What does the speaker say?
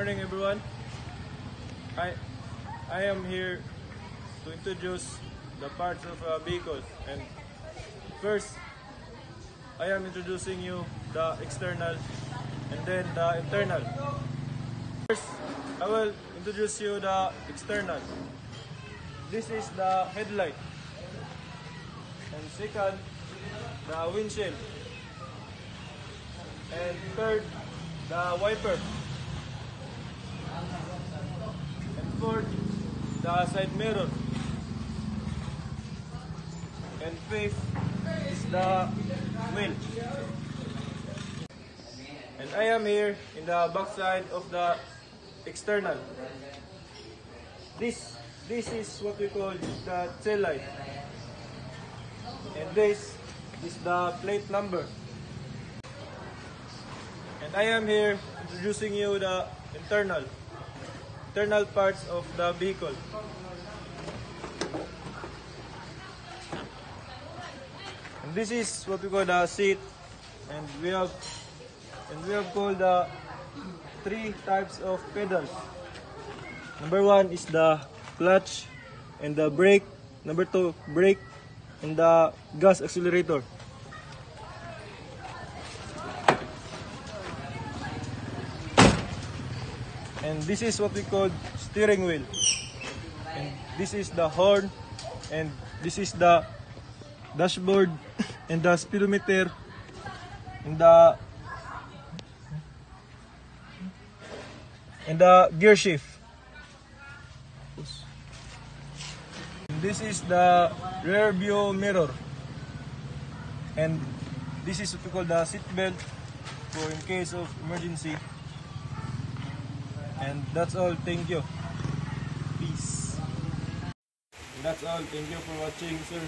morning, everyone. I am here to introduce the parts of a vehicle, and first I am introducing you the external and then the internal. First, I will introduce you the external. This is the headlight, and second, the windshield, and third, the wiper, and fourth, the side mirror, and fifth is the wheel. And I am here in the back side of the external. This is what we call the tail light, and this is the plate number. And I am here introducing you the internal parts of the vehicle. And this is what we call the seat, and we have called the three types of pedals. Number one is the clutch and the brake. Number two, brake and the gas accelerator. And this is what we call steering wheel. And this is the horn, and this is the dashboard, and the speedometer, and the gear shift. And this is the rear view mirror, and this is what we call the seat belt for in case of emergency. And that's all. Thank you. Peace. And that's all. Thank you for watching, sir.